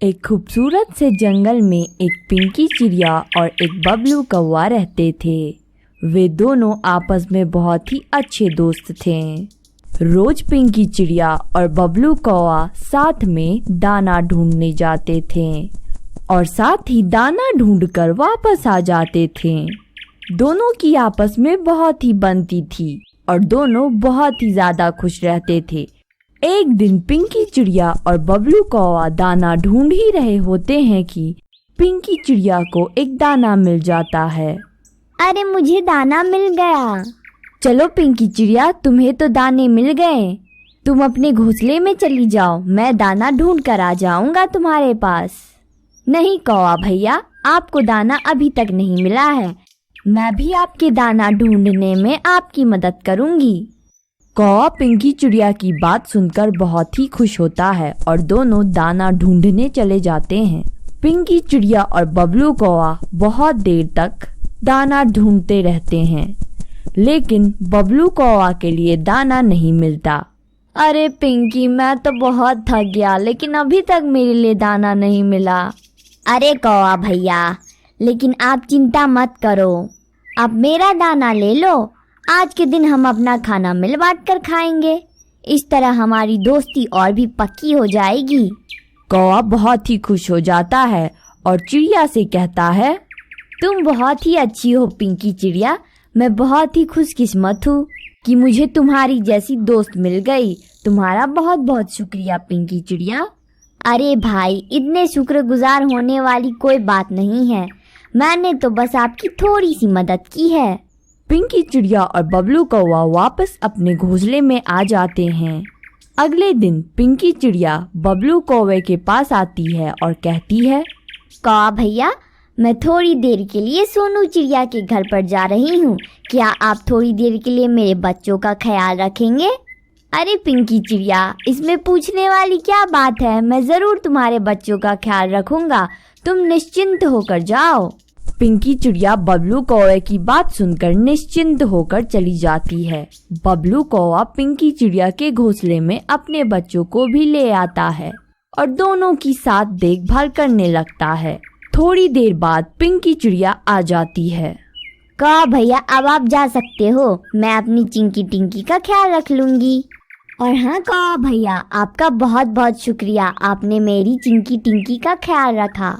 एक खूबसूरत से जंगल में एक पिंकी चिड़िया और एक बबलू कौवा रहते थे। वे दोनों आपस में बहुत ही अच्छे दोस्त थे। रोज पिंकी चिड़िया और बबलू कौवा साथ में दाना ढूंढने जाते थे और साथ ही दाना ढूंढकर वापस आ जाते थे। दोनों की आपस में बहुत ही बनती थी और दोनों बहुत ही ज्यादा खुश रहते थे। एक दिन पिंकी चिड़िया और बबलू कौवा दाना ढूंढ ही रहे होते हैं कि पिंकी चिड़िया को एक दाना मिल जाता है। अरे मुझे दाना मिल गया। चलो पिंकी चिड़िया, तुम्हें तो दाने मिल गए। तुम अपने घोंसले में चली जाओ, मैं दाना ढूंढ कर आ जाऊंगा तुम्हारे पास। नहीं कौवा भैया, आपको दाना अभी तक नहीं मिला है। मैं भी आपके दाना ढूंढने में आपकी मदद करूंगी। कौवा पिंकी चिड़िया की बात सुनकर बहुत ही खुश होता है और दोनों दाना ढूंढने चले जाते हैं। पिंकी चिड़िया और बबलू कौवा बहुत देर तक दाना ढूंढते रहते हैं, लेकिन बबलू कौवा के लिए दाना नहीं मिलता। अरे पिंकी, मैं तो बहुत थक गया, लेकिन अभी तक मेरे लिए दाना नहीं मिला। अरे कौवा भैया, लेकिन आप चिंता मत करो, आप मेरा दाना ले लो। आज के दिन हम अपना खाना मिल बांट कर खाएंगे, इस तरह हमारी दोस्ती और भी पक्की हो जाएगी। कौवा बहुत ही खुश हो जाता है और चिड़िया से कहता है, तुम बहुत ही अच्छी हो पिंकी चिड़िया। मैं बहुत ही खुशकिस्मत हूँ कि मुझे तुम्हारी जैसी दोस्त मिल गई। तुम्हारा बहुत बहुत शुक्रिया पिंकी चिड़िया। अरे भाई, इतने शुक्रगुजार होने वाली कोई बात नहीं है, मैंने तो बस आपकी थोड़ी सी मदद की है। पिंकी चिड़िया और बबलू कौवा वापस अपने घोंसले में आ जाते हैं। अगले दिन पिंकी चिड़िया बबलू कौवे के पास आती है और कहती है, कौवा भैया, मैं थोड़ी देर के लिए सोनू चिड़िया के घर पर जा रही हूँ। क्या आप थोड़ी देर के लिए मेरे बच्चों का ख्याल रखेंगे? अरे पिंकी चिड़िया, इसमें पूछने वाली क्या बात है, मैं जरूर तुम्हारे बच्चों का ख्याल रखूंगा, तुम निश्चिंत होकर जाओ। पिंकी चिड़िया बबलू कौवे की बात सुनकर निश्चिंत होकर चली जाती है। बबलू कौवा पिंकी चिड़िया के घोंसले में अपने बच्चों को भी ले आता है और दोनों की साथ देखभाल करने लगता है। थोड़ी देर बाद पिंकी चिड़िया आ जाती है। कौवा भैया, अब आप जा सकते हो, मैं अपनी चिंकी टिंकी का ख्याल रख लूंगी। और हाँ कौवा भैया, आपका बहुत बहुत शुक्रिया, आपने मेरी चिंकी टिंकी का ख्याल रखा।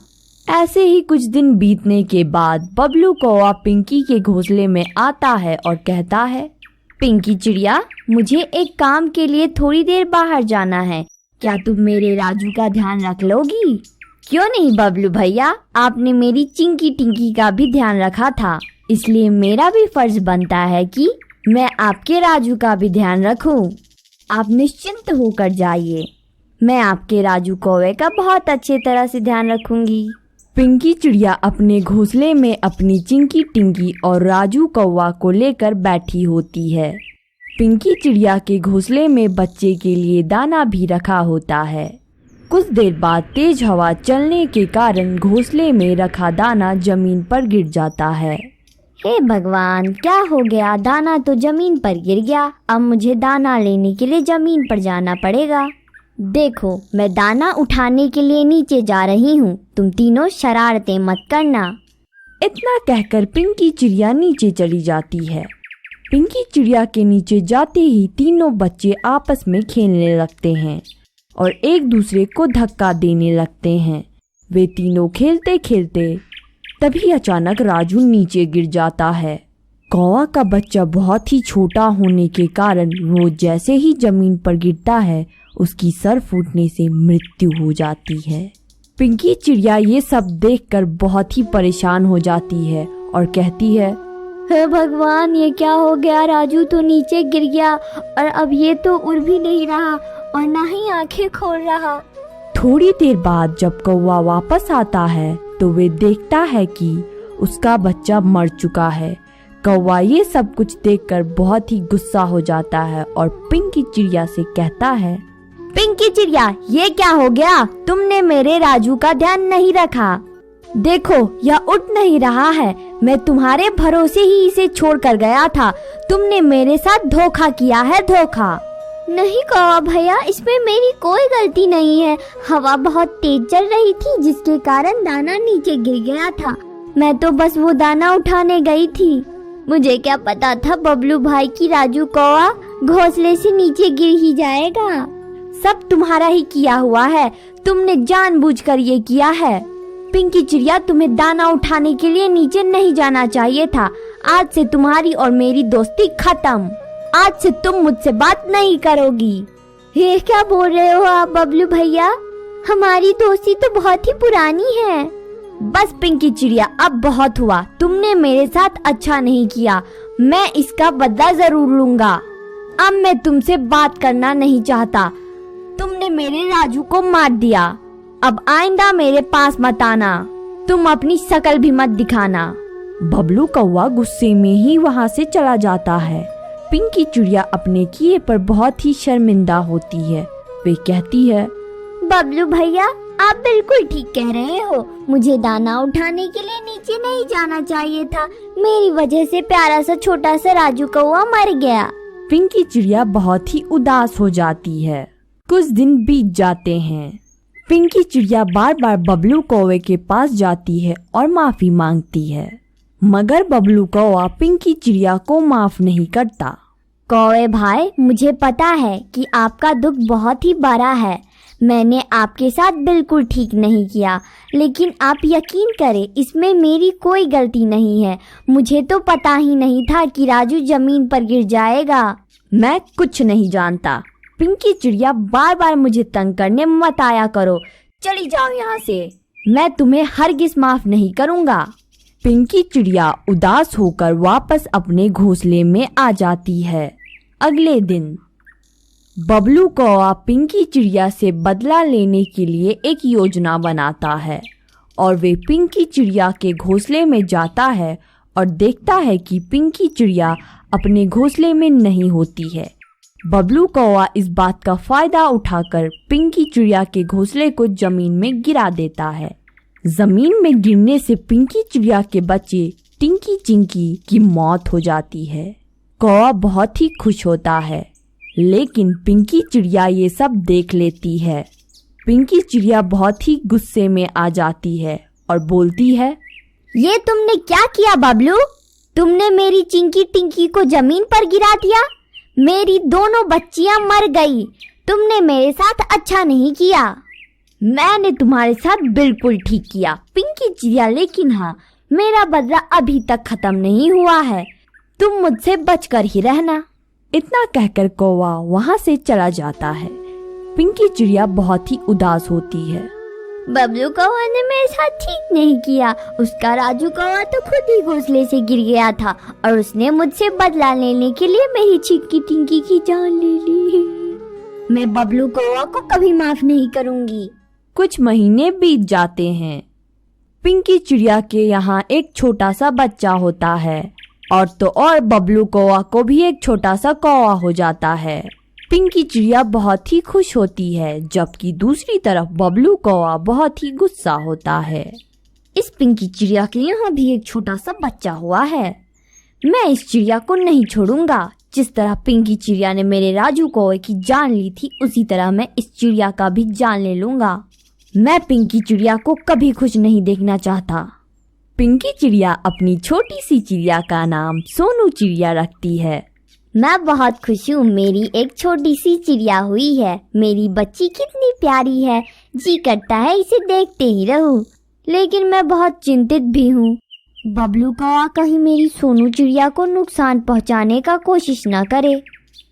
ऐसे ही कुछ दिन बीतने के बाद बबलू कौवा पिंकी के घोंसले में आता है और कहता है, पिंकी चिड़िया, मुझे एक काम के लिए थोड़ी देर बाहर जाना है, क्या तुम मेरे राजू का ध्यान रख लोगी? क्यों नहीं बबलू भैया, आपने मेरी चिंकी टिंकी का भी ध्यान रखा था, इसलिए मेरा भी फर्ज बनता है कि मैं आपके राजू का भी ध्यान रखूं। आप निश्चिंत होकर जाइए, मैं आपके राजू कौवे का बहुत अच्छे तरह से ध्यान रखूंगी। पिंकी चिड़िया अपने घोंसले में अपनी चिंकी टिंकी और राजू कौवा को लेकर बैठी होती है। पिंकी चिड़िया के घोंसले में बच्चे के लिए दाना भी रखा होता है। कुछ देर बाद तेज हवा चलने के कारण घोंसले में रखा दाना जमीन पर गिर जाता है। हे भगवान, क्या हो गया? दाना तो जमीन पर गिर गया, अब मुझे दाना लेने के लिए जमीन पर जाना पड़ेगा। देखो, मैं दाना उठाने के लिए नीचे जा रही हूँ, तुम तीनों शरारतें मत करना। इतना कहकर पिंकी चिड़िया नीचे चली जाती है। पिंकी चिड़िया के नीचे जाते ही तीनों बच्चे आपस में खेलने लगते हैं और एक दूसरे को धक्का देने लगते हैं। वे तीनों खेलते खेलते तभी अचानक राजू नीचे गिर जाता है। कौवा का बच्चा बहुत ही छोटा होने के कारण वो जैसे ही जमीन पर गिरता है, उसकी सर फूटने से मृत्यु हो जाती है। पिंकी चिड़िया ये सब देखकर बहुत ही परेशान हो जाती है और कहती है, हे भगवान, ये क्या हो गया? राजू तो नीचे गिर गया और अब ये तो उड़ भी नहीं रहा और ना ही आंखें खोल रहा। थोड़ी देर बाद जब कौवा वापस आता है तो वे देखता है कि उसका बच्चा मर चुका है। कौवा ये सब कुछ देखकर बहुत ही गुस्सा हो जाता है और पिंकी चिड़िया से कहता है, पिंकी चिड़िया, ये क्या हो गया? तुमने मेरे राजू का ध्यान नहीं रखा। देखो, यह उठ नहीं रहा है, मैं तुम्हारे भरोसे ही इसे छोड़कर गया था, तुमने मेरे साथ धोखा किया है, धोखा। नहीं कौवा भैया, इसमें मेरी कोई गलती नहीं है। हवा बहुत तेज चल रही थी जिसके कारण दाना नीचे गिर गया था। मैं तो बस वो दाना उठाने गई थी। मुझे क्या पता था बबलू भाई की राजू कौवा घोंसले से नीचे गिर ही जाएगा। सब तुम्हारा ही किया हुआ है, तुमने जानबूझकर ये किया है। पिंकी चिड़िया, तुम्हें दाना उठाने के लिए नीचे नहीं जाना चाहिए था। आज से तुम्हारी और मेरी दोस्ती खत्म। आज से तुम मुझसे बात नहीं करोगी। ये क्या बोल रहे हो आप बबलू भैया? हमारी दोस्ती तो बहुत ही पुरानी है। बस पिंकी चिड़िया, अब बहुत हुआ। तुमने मेरे साथ अच्छा नहीं किया, मैं इसका बदला जरूर लूंगा। अब मैं तुमसे बात करना नहीं चाहता। तुमने मेरे राजू को मार दिया। अब आइंदा मेरे पास मत आना। तुम अपनी शकल भी मत दिखाना। बबलू कौवा गुस्से में ही वहाँ से चला जाता है। पिंकी चिड़िया अपने किए पर बहुत ही शर्मिंदा होती है। वे कहती है, बबलू भैया, आप बिल्कुल ठीक कह रहे हो। मुझे दाना उठाने के लिए नीचे नहीं जाना चाहिए था। मेरी वजह से प्यारा सा छोटा सा राजू कौवा मर गया। पिंकी चिड़िया बहुत ही उदास हो जाती है। कुछ दिन बीत जाते हैं। पिंकी चिड़िया बार बार बबलू कौवे के पास जाती है और माफी मांगती है, मगर बबलू कौवा पिंकी चिड़िया को माफ नहीं करता। कौवे भाई, मुझे पता है कि आपका दुख बहुत ही बड़ा है। मैंने आपके साथ बिल्कुल ठीक नहीं किया, लेकिन आप यकीन करें, इसमें मेरी कोई गलती नहीं है। मुझे तो पता ही नहीं था कि राजू जमीन पर गिर जाएगा। मैं कुछ नहीं जानता। पिंकी चिड़िया, बार बार मुझे तंग करने मत आया करो। चली जाओ यहाँ से। मैं तुम्हें हरगिज माफ नहीं करूँगा। पिंकी चिड़िया उदास होकर वापस अपने घोंसले में आ जाती है। अगले दिन बबलू कौवा पिंकी चिड़िया से बदला लेने के लिए एक योजना बनाता है और वे पिंकी चिड़िया के घोंसले में जाता है और देखता है कि पिंकी चिड़िया अपने घोंसले में नहीं होती है। बबलू कौवा इस बात का फायदा उठाकर पिंकी चिड़िया के घोंसले को जमीन में गिरा देता है। जमीन में गिरने से पिंकी चिड़िया के बच्चे टिंकी चिंकी की मौत हो जाती है। कौवा बहुत ही खुश होता है, लेकिन पिंकी चिड़िया ये सब देख लेती है। पिंकी चिड़िया बहुत ही गुस्से में आ जाती है और बोलती है, ये तुमने क्या किया बबलू? तुमने मेरी चिंकी टिंकी को जमीन पर गिरा दिया। मेरी दोनों बच्चियां मर गई। तुमने मेरे साथ अच्छा नहीं किया। मैंने तुम्हारे साथ बिल्कुल ठीक किया पिंकी चिड़िया, लेकिन हाँ, मेरा बदला अभी तक खत्म नहीं हुआ है। तुम मुझसे बचकर ही रहना। इतना कहकर कौवा वहाँ से चला जाता है। पिंकी चिड़िया बहुत ही उदास होती है। बबलू कौवा ने मेरे साथ ठीक नहीं किया। उसका राजू कौवा तो खुद ही घोंसले से गिर गया था और उसने मुझसे बदला लेने के लिए मेरी चिंकी टिंकी की जान ले ली। मैं बबलू कौवा को कभी माफ नहीं करूंगी। कुछ महीने बीत जाते हैं। पिंकी चिड़िया के यहाँ एक छोटा सा बच्चा होता है और तो और बबलू कौवा को भी एक छोटा सा कौवा हो जाता है। पिंकी चिड़िया बहुत ही खुश होती है, जबकि दूसरी तरफ बबलू कौवा बहुत ही गुस्सा होता है। इस पिंकी चिड़िया के यहाँ भी एक छोटा सा बच्चा हुआ है। मैं इस चिड़िया को नहीं छोड़ूंगा। जिस तरह पिंकी चिड़िया ने मेरे राजू कौवे की जान ली थी, उसी तरह मैं इस चिड़िया का भी जान ले लूंगा। मैं पिंकी चिड़िया को कभी खुश नहीं देखना चाहता। पिंकी चिड़िया अपनी छोटी सी चिड़िया का नाम सोनू चिड़िया रखती है। मैं बहुत खुश हूँ, मेरी एक छोटी सी चिड़िया हुई है। मेरी बच्ची कितनी प्यारी है, जी करता है इसे देखते ही रहूं। लेकिन मैं बहुत चिंतित भी हूँ। बबलू कौवा कहीं मेरी सोनू चिड़िया को नुकसान पहुँचाने का कोशिश न करे।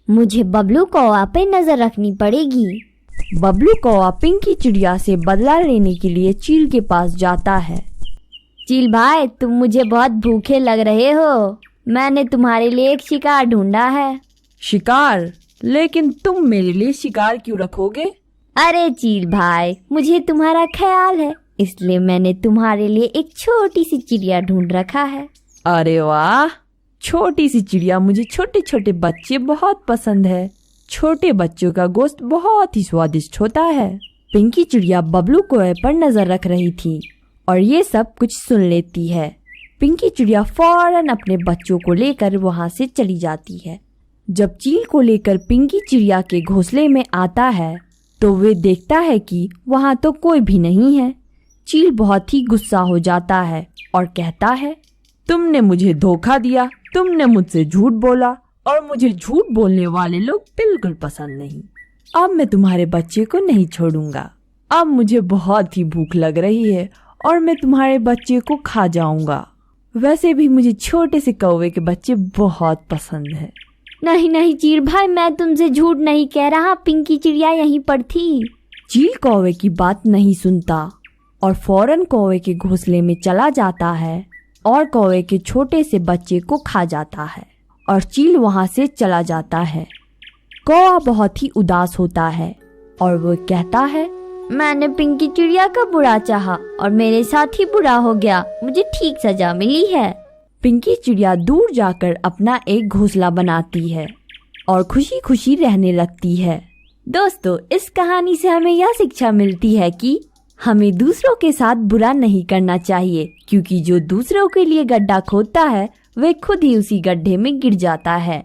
मुझे बबलू कौवा पे नजर रखनी पड़ेगी। बबलू कौवा पिंकी चिड़िया से बदला लेने के लिए चील के पास जाता है। चील भाई, तुम मुझे बहुत भूखे लग रहे हो। मैंने तुम्हारे लिए एक शिकार ढूंढा है। शिकार? लेकिन तुम मेरे लिए शिकार क्यों रखोगे? अरे चील भाई, मुझे तुम्हारा ख्याल है, इसलिए मैंने तुम्हारे लिए एक छोटी सी चिड़िया ढूंढ रखा है। अरे वाह, छोटी सी चिड़िया। मुझे छोटे छोटे बच्चे बहुत पसंद है। छोटे बच्चों का गोश्त बहुत ही स्वादिष्ट होता है। पिंकी चिड़िया बबलू कौवे पर नजर रख रही थी और ये सब कुछ सुन लेती है। पिंकी चिड़िया फौरन अपने बच्चों को लेकर वहाँ से चली जाती है। जब चील को लेकर पिंकी चिड़िया के घोंसले में आता है तो वे देखता है कि वहाँ तो कोई भी नहीं है। चील बहुत ही गुस्सा हो जाता है और कहता है, तुमने मुझे धोखा दिया, तुमने मुझसे झूठ बोला और मुझे झूठ बोलने वाले लोग बिल्कुल पसंद नहीं। अब मैं तुम्हारे बच्चे को नहीं छोड़ूंगा। अब मुझे बहुत ही भूख लग रही है और मैं तुम्हारे बच्चे को खा जाऊंगा। वैसे भी मुझे छोटे से कौवे के बच्चे बहुत पसंद है। नहीं नहीं चील भाई, मैं तुमसे झूठ नहीं कह रहा, पिंकी चिड़िया यहीं पर थी। चील कौवे की बात नहीं सुनता और फौरन कौवे के घोंसले में चला जाता है और कौवे के छोटे से बच्चे को खा जाता है और चील वहां से चला जाता है। कौवा बहुत ही उदास होता है और वो कहता है, मैंने पिंकी चिड़िया का बुरा चाहा और मेरे साथ ही बुरा हो गया, मुझे ठीक सजा मिली है। पिंकी चिड़िया दूर जाकर अपना एक घोंसला बनाती है और खुशी खुशी रहने लगती है। दोस्तों, इस कहानी से हमें यह शिक्षा मिलती है कि हमें दूसरों के साथ बुरा नहीं करना चाहिए, क्योंकि जो दूसरों के लिए गड्ढा खोदता है वे खुद ही उसी गड्ढे में गिर जाता है।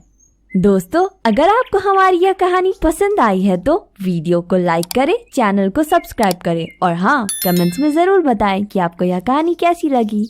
दोस्तों, अगर आपको हमारी यह कहानी पसंद आई है तो वीडियो को लाइक करें, चैनल को सब्सक्राइब करें और हाँ, कमेंट्स में जरूर बताएं कि आपको यह कहानी कैसी लगी।